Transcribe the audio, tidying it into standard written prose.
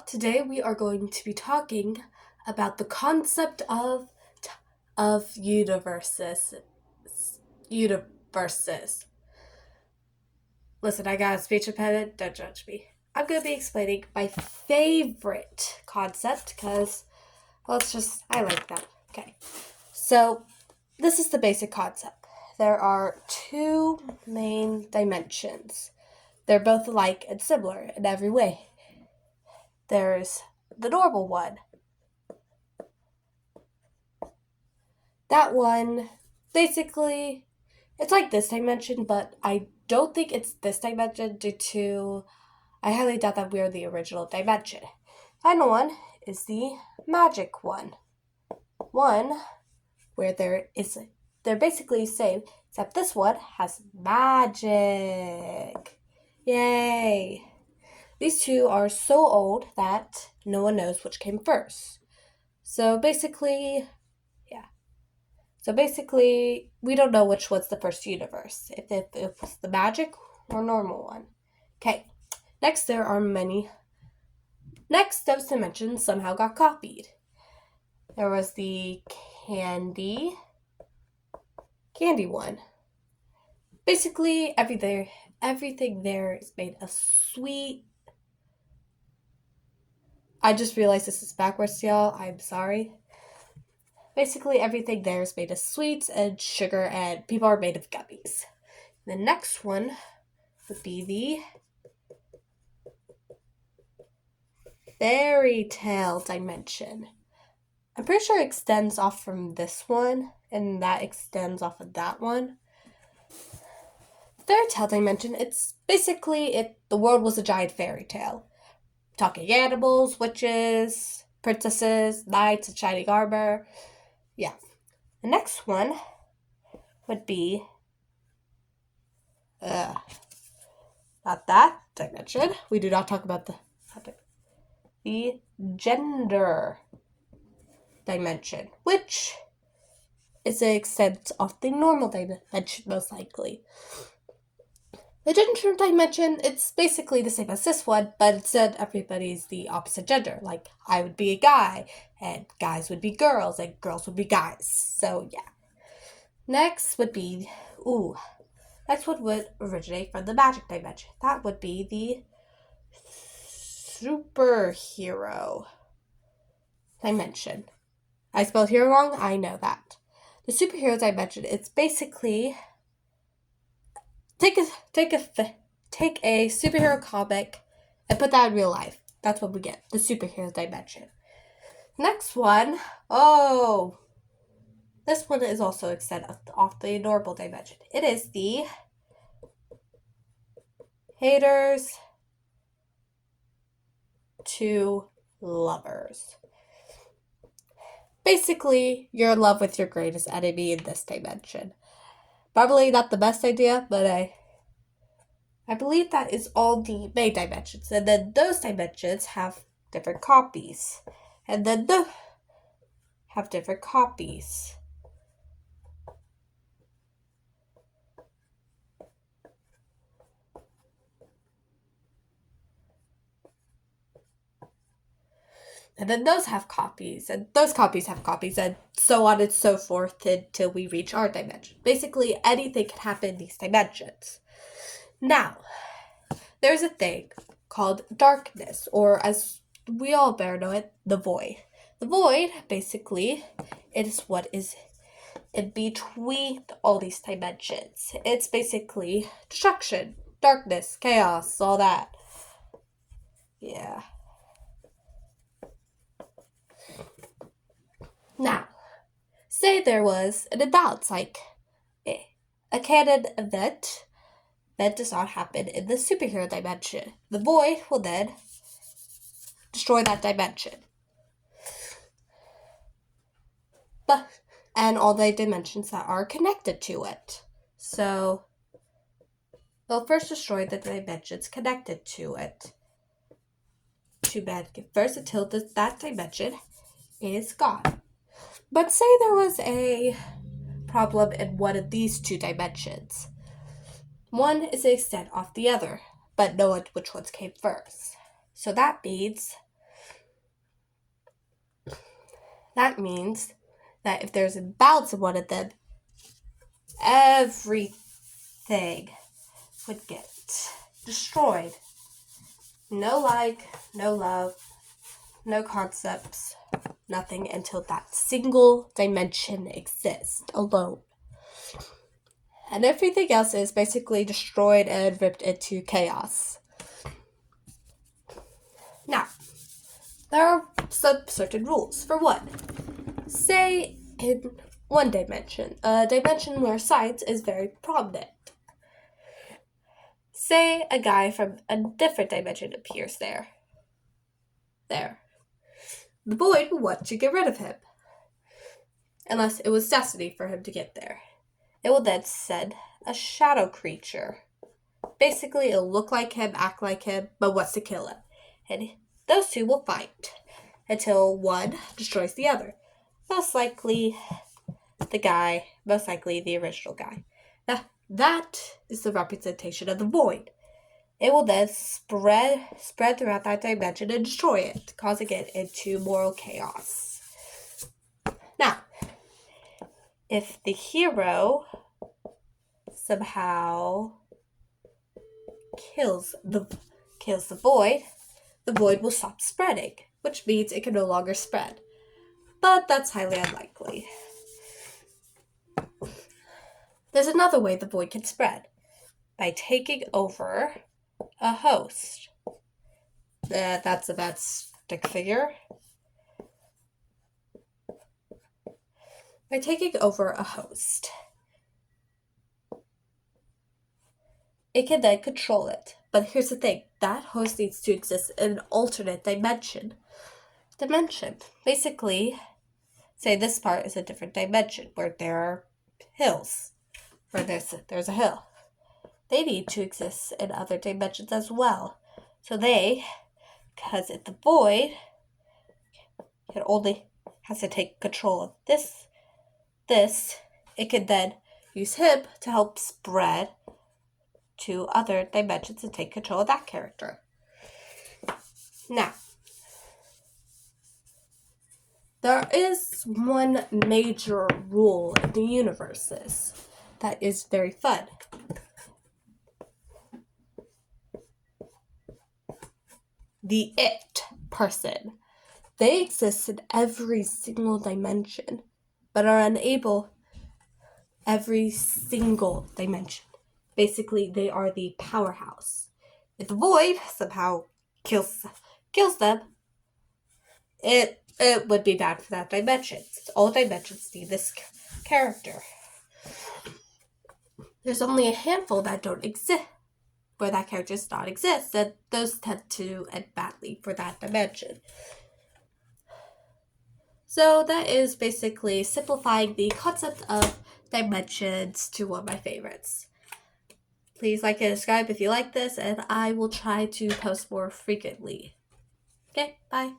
Today we are going to be talking about the concept of universes. Universes. Listen, I got a speech impediment. Don't judge me. I'm going to be explaining my favorite concept because, I like that. Okay. So, this is the basic concept. There are two main dimensions. They're both alike and similar in every way. There's the normal one. That one, basically, it's like this dimension, but I don't think it's this dimension due to, I highly doubt that we're the original dimension. Final one is the magic one. One where they're basically the same, except this one has magic. Yay! These two are so old that no one knows which came first. So basically, we don't know which was the first universe, if it was the magic or normal one. Okay, next those dimensions somehow got copied. There was the candy one. Basically, everything there is made of sweet. I just realized this is backwards, y'all. I'm sorry. Basically, everything there is made of sweets and sugar, and people are made of gummies. The next one would be the fairy tale dimension. I'm pretty sure it extends off from this one, and that extends off of that one. Fairy tale dimension, it's basically the world was a giant fairy tale. Talking animals, witches, princesses, knights in shining armor. Yeah. The next one would be not that dimension. We do not talk about the gender dimension, which is an extent of the normal dimension, most likely. The gender dimension, it's basically the same as this one, but instead everybody's the opposite gender. Like, I would be a guy, and guys would be girls, and girls would be guys. So, yeah. Next one would originate from the magic dimension. That would be the superhero dimension. I spelled hero wrong, I know that. The superhero dimension, it's basically take a superhero comic and put that in real life. That's what we get, the superhero dimension. Next one, this one is also extent off the normal dimension. It is the haters to lovers. Basically, you're in love with your greatest enemy in this dimension. Probably not the best idea, but I believe that is all the main dimensions. And then those dimensions have different copies. And then have different copies. And then those have copies, and those copies have copies, and so on and so forth until we reach our dimension. Basically, anything can happen in these dimensions. Now, there's a thing called darkness, or as we all better know it, the void. The void, basically, is what is in between all these dimensions. It's basically destruction, darkness, chaos, all that. Yeah. Now, say there was an imbalance, like a canon event that does not happen in the superhero dimension. The void will then destroy that dimension. And all the dimensions that are connected to it. So, they'll first destroy the dimensions connected to it. To get first until that dimension is gone. But say there was a problem in one of these two dimensions. One is an extent off the other, but no one which ones came first. So that means That means that if there's an imbalance in one of them, everything would get destroyed. No like, no love, no concepts, nothing until that single dimension exists alone. And everything else is basically destroyed and ripped into chaos. Now, there are some certain rules. For one, say in one dimension, a dimension where science is very prominent. Say a guy from a different dimension appears there. The void will want to get rid of him, unless it was destiny for him to get there. It will then send a shadow creature. Basically, it'll look like him, act like him, but wants to kill him. And those two will fight until one destroys the other. Most likely the original guy. Now, that is the representation of the void. It will then spread throughout that dimension and destroy it, causing it into moral chaos. Now, if the hero somehow kills the void will stop spreading, which means it can no longer spread. But that's highly unlikely. There's another way the void can spread, by taking over a host. That's a bad stick figure. By taking over a host, it can then control it. But here's the thing, that host needs to exist in an alternate dimension. Basically, say this part is a different dimension where there are hills, where there's a hill. They need to exist in other dimensions as well. So because the void can only has to take control of this, it can then use him to help spread to other dimensions and take control of that character. Now, there is one major rule in the universes that is very fun. The it person. They exist in every single dimension, but are unable every single dimension. Basically, they are the powerhouse. If the void somehow kills them, it would be bad for that dimension. All dimensions need this character. There's only a handful that don't exist, where that character does not exist, and those tend to end badly for that dimension. So that is basically simplifying the concept of dimensions to one of my favorites. Please like and subscribe if you like this, and I will try to post more frequently. Okay, bye.